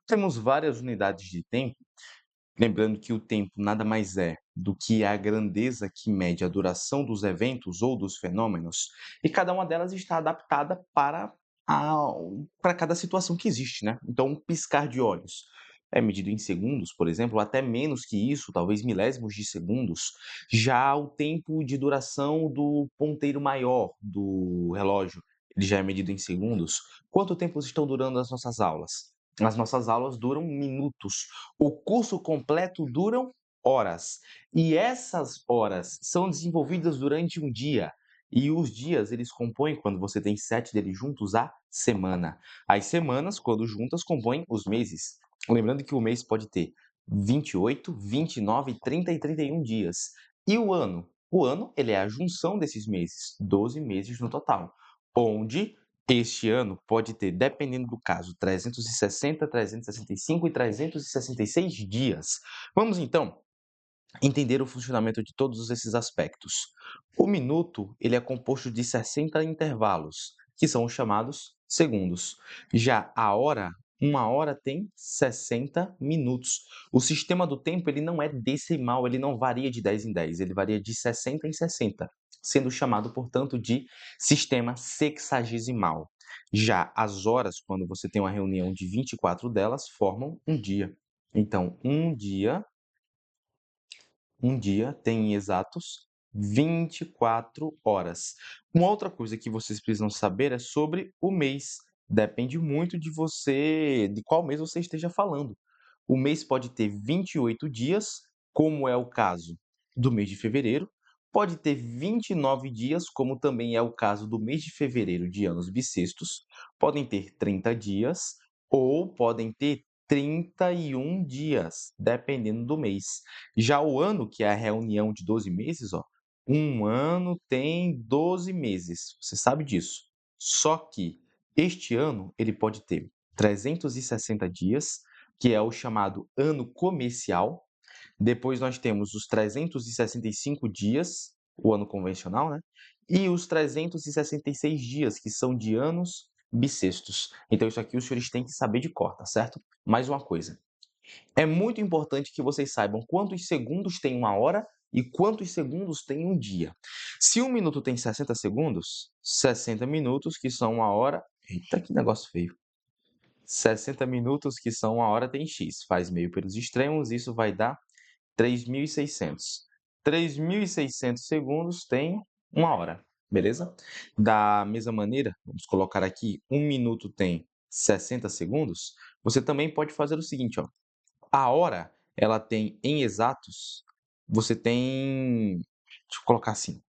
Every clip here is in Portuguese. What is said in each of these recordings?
Temos várias unidades de tempo, lembrando que o tempo nada mais é do que a grandeza que mede a duração dos eventos ou dos fenômenos, e cada uma delas está adaptada a para cada situação que existe, né. Então, um piscar de olhos é medido em segundos, por exemplo, ou até menos que isso, talvez milésimos de segundos. Já o tempo de duração do ponteiro maior do relógio, ele já é medido em segundos. Quanto tempo estão durando as nossas aulas? As nossas aulas duram minutos. O curso completo duram horas. E essas horas são desenvolvidas durante um dia. E os dias, eles compõem, quando você tem 7 deles juntos, a semana. As semanas, quando juntas, compõem os meses. Lembrando que o mês pode ter 28, 29, 30 e 31 dias. E o ano? O ano, ele é a junção desses meses, 12 meses no total, onde este ano pode ter, dependendo do caso, 360, 365 e 366 dias. Vamos então entender o funcionamento de todos esses aspectos. O minuto, ele é composto de 60 intervalos, que são os chamados segundos. Já a hora, uma hora tem 60 minutos. O sistema do tempo, ele não é decimal, ele não varia de 10 em 10, ele varia de 60 em 60, sendo chamado, portanto, de sistema sexagesimal. Já as horas, quando você tem uma reunião de 24 delas, formam um dia. Então, um dia tem exatos 24 horas. Uma outra coisa que vocês precisam saber é sobre o mês. Depende muito de qual mês você esteja falando. O mês pode ter 28 dias, como é o caso do mês de fevereiro. Pode ter 29 dias, como também é o caso do mês de fevereiro de anos bissextos. Podem ter 30 dias ou podem ter 31 dias, dependendo do mês. Já o ano, que é a reunião de 12 meses, ó, um ano tem 12 meses, você sabe disso. Só que este ano ele pode ter 360 dias, que é o chamado ano comercial. Depois nós temos os 365 dias, o ano convencional, né? E os 366 dias, que são de anos bissextos. Então isso aqui os senhores têm que saber de cor, tá certo? Mais uma coisa, é muito importante que vocês saibam quantos segundos tem uma hora e quantos segundos tem um dia. Se um minuto tem 60 segundos, 60 minutos, que são uma hora. Eita, que negócio feio. 60 minutos, que são uma hora, tem x. Faz meio pelos extremos, isso vai dar 3.600. 3.600 segundos tem uma hora, beleza? Da mesma maneira, vamos colocar aqui, um minuto tem 60 segundos. Você também pode fazer o seguinte, ó. A hora, ela tem em exatos, você tem, deixa eu colocar assim,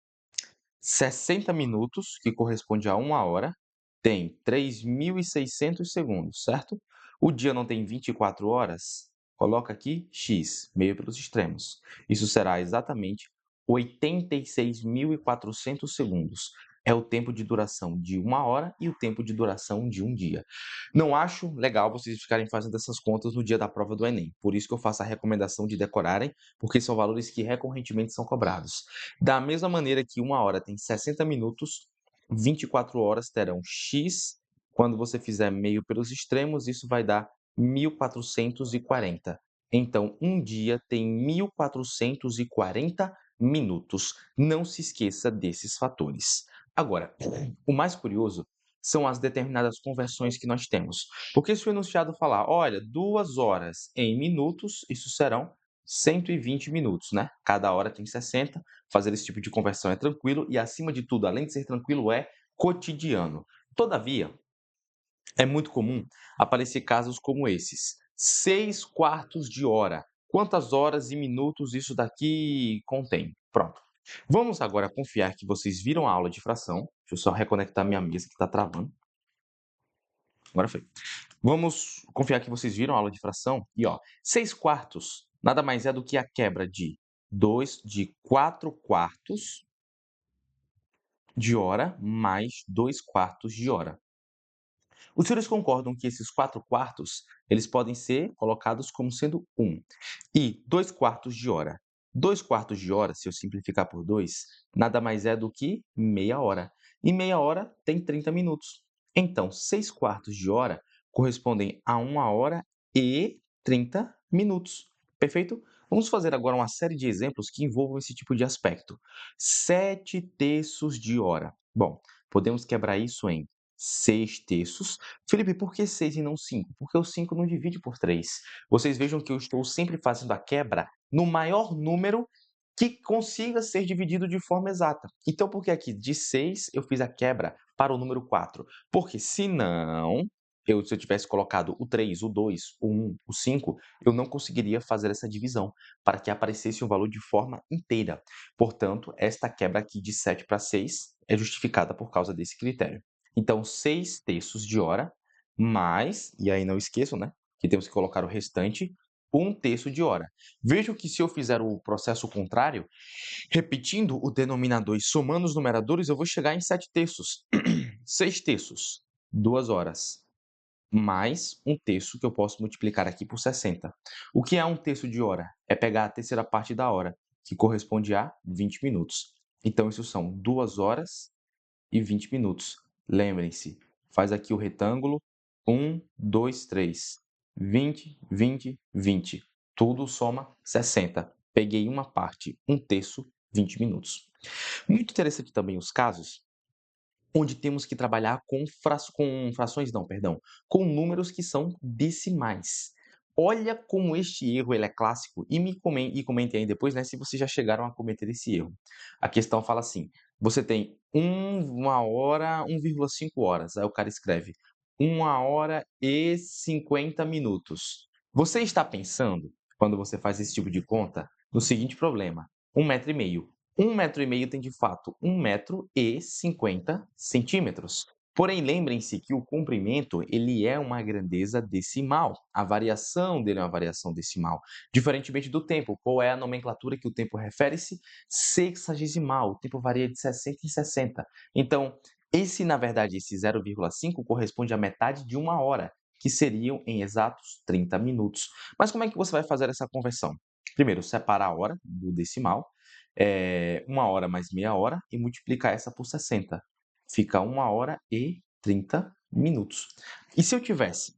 60 minutos, que corresponde a uma hora, tem 3.600 segundos, certo? O dia não tem 24 horas? Coloca aqui x, meio pelos extremos. Isso será exatamente 86.400 segundos. É o tempo de duração de uma hora e o tempo de duração de um dia. Não acho legal vocês ficarem fazendo essas contas no dia da prova do Enem. Por isso que eu faço a recomendação de decorarem, porque são valores que recorrentemente são cobrados. Da mesma maneira que uma hora tem 60 minutos, 24 horas terão x. Quando você fizer meio pelos extremos, isso vai dar 1.440. Então, um dia tem 1.440 minutos. Não se esqueça desses fatores. Agora, o mais curioso são as determinadas conversões que nós temos. Porque se o enunciado falar, olha, 2 horas em minutos, isso serão 120 minutos, né? Cada hora tem 60. Fazer esse tipo de conversão é tranquilo e, acima de tudo, além de ser tranquilo, é cotidiano. Todavia, é muito comum aparecer casos como esses. 6 quartos de hora. Quantas horas e minutos isso daqui contém? Pronto. Vamos agora confiar que vocês viram a aula de fração. Deixa eu só reconectar minha mesa que está travando. Agora foi. Vamos confiar que vocês viram a aula de fração. E, ó, 6 quartos nada mais é do que a quebra de 4 quartos de hora mais 2 quartos de hora. Os senhores concordam que esses 4 quartos, eles podem ser colocados como sendo 1. E 2 quartos de hora. 2 quartos de hora, se eu simplificar por 2, nada mais é do que meia hora. E meia hora tem 30 minutos. Então, 6 quartos de hora correspondem a 1 hora e 30 minutos. Perfeito? Vamos fazer agora uma série de exemplos que envolvam esse tipo de aspecto. 7 terços de hora. Bom, podemos quebrar isso em 6 terços. Felipe, por que 6 e não 5? Porque o 5 não divide por 3. Vocês vejam que eu estou sempre fazendo a quebra no maior número que consiga ser dividido de forma exata. Então, por que aqui de 6 eu fiz a quebra para o número 4? Porque senão se eu tivesse colocado o 3, o 2, o 1, o 5, eu não conseguiria fazer essa divisão, para que aparecesse um valor de forma inteira. Portanto, esta quebra aqui de 7 para 6 é justificada por causa desse critério. Então, 6 terços de hora, mais, e aí não esqueçam, né, que temos que colocar o restante, 1 terço de hora. Vejam que se eu fizer o processo contrário, repetindo o denominador e somando os numeradores, eu vou chegar em 7 terços. 6 terços, 2 horas mais 1 terço, que eu posso multiplicar aqui por 60. O que é 1 terço de hora? É pegar a terceira parte da hora, que corresponde a 20 minutos. Então, isso são 2 horas e 20 minutos. Lembrem-se, faz aqui o retângulo, 1, 2, 3, 20, 20, 20. Tudo soma 60. Peguei uma parte, 1 terço, 20 minutos. Muito interessante também os casos onde temos que trabalhar com frações não, perdão, com números que são decimais. Olha como este erro ele é clássico e comentem aí depois, né, se vocês já chegaram a cometer esse erro. A questão fala assim: você tem 1 hora, 1,5 horas, aí o cara escreve 1 hora e 50 minutos. Você está pensando, quando você faz esse tipo de conta, no seguinte problema: 1,5 m. 1,5 m tem de fato 1,50 m. Porém, lembrem-se que o comprimento ele é uma grandeza decimal. A variação dele é uma variação decimal. Diferentemente do tempo, qual é a nomenclatura que o tempo refere-se? Sexagesimal. O tempo varia de 60 em 60. Então, na verdade, esse 0,5 corresponde à metade de 1 hora, que seriam em exatos 30 minutos. Mas como é que você vai fazer essa conversão? Primeiro, separar a hora do decimal, 1 hora mais meia hora e multiplicar essa por 60. Fica 1 hora e 30 minutos. E se eu tivesse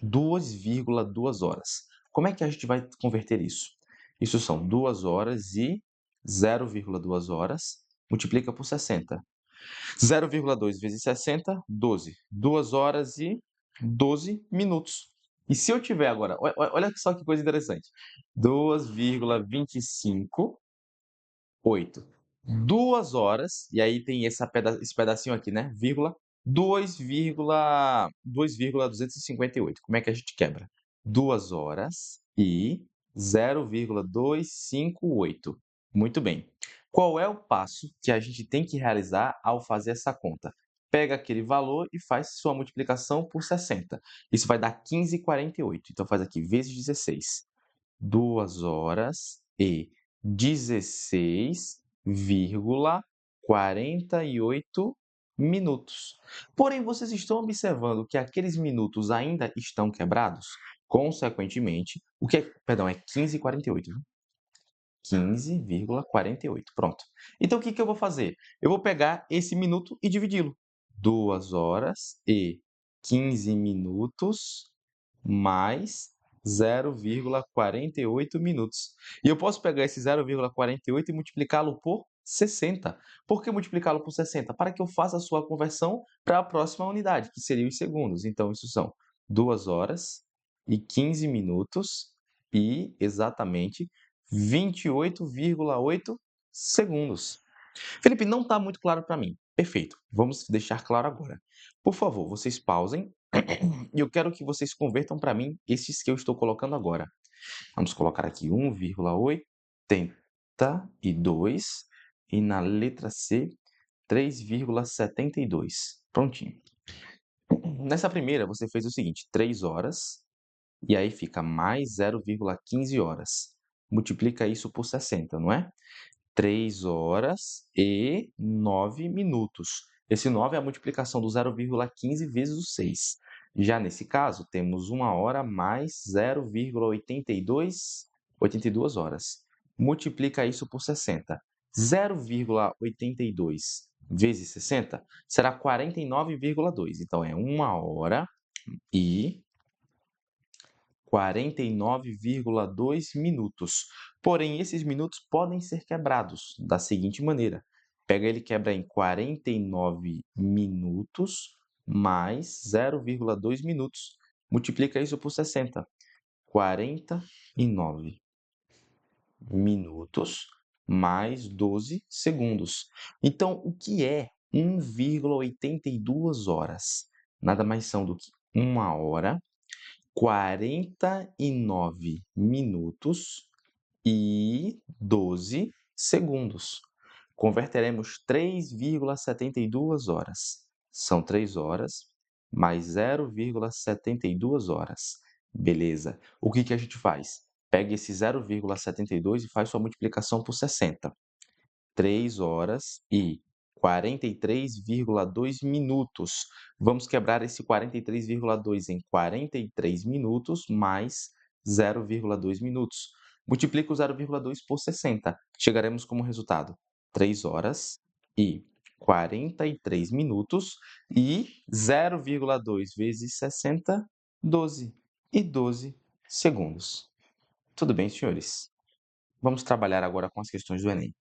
2,2 horas, como é que a gente vai converter isso? Isso são 2 horas e 0,2 horas, multiplica por 60. 0,2 vezes 60, 12. 2 horas e 12 minutos. E se eu tiver agora, olha só que coisa interessante, 2,25 8. 2 horas, e aí tem esse pedacinho aqui, né, vírgula, 2,258. Como é que a gente quebra? 2 horas e 0,258. Muito bem. Qual é o passo que a gente tem que realizar ao fazer essa conta? Pega aquele valor e faz sua multiplicação por 60. Isso vai dar 15,48. Então faz aqui vezes 16. 2 horas e 16,48 minutos. Porém, vocês estão observando que aqueles minutos ainda estão quebrados? Consequentemente, perdão, é 15,48, viu? 15,48, pronto. Então, o que eu vou fazer? Eu vou pegar esse minuto e dividi-lo. 2 horas e 15 minutos mais 0,48 minutos. E eu posso pegar esse 0,48 e multiplicá-lo por 60. Por que multiplicá-lo por 60? Para que eu faça a sua conversão para a próxima unidade, que seria os segundos. Então, isso são 2 horas e 15 minutos e exatamente 28,8 segundos. Felipe, não está muito claro para mim. Perfeito, vamos deixar claro agora. Por favor, vocês pausem e eu quero que vocês convertam para mim esses que eu estou colocando agora. Vamos colocar aqui 1,82 e na letra C 3,72. Prontinho. Nessa primeira, você fez o seguinte: 3 horas, e aí fica mais 0,15 horas. Multiplica isso por 60, não é? 3 horas e 9 minutos. Esse 9 é a multiplicação do 0,15 vezes o 6. Já nesse caso, temos 1 hora mais 0,82 horas. Multiplica isso por 60. 0,82 vezes 60 será 49,2. Então, é 1 hora e 49,2 minutos. Porém, esses minutos podem ser quebrados da seguinte maneira: pega ele e quebra em 49 minutos mais 0,2 minutos. Multiplica isso por 60. 49 minutos mais 12 segundos. Então, o que é 1,82 horas? Nada mais são do que 1 hora, 49 minutos e 12 segundos. Converteremos 3,72 horas. São 3 horas mais 0,72 horas. Beleza. O que a gente faz? Pega esse 0,72 e faz sua multiplicação por 60. 3 horas e 43,2 minutos. Vamos quebrar esse 43,2 em 43 minutos mais 0,2 minutos. Multiplica o 0,2 por 60. Chegaremos como resultado 3 horas e 43 minutos e 0,2 vezes 60, 12 e 12 segundos. Tudo bem, senhores? Vamos trabalhar agora com as questões do Enem.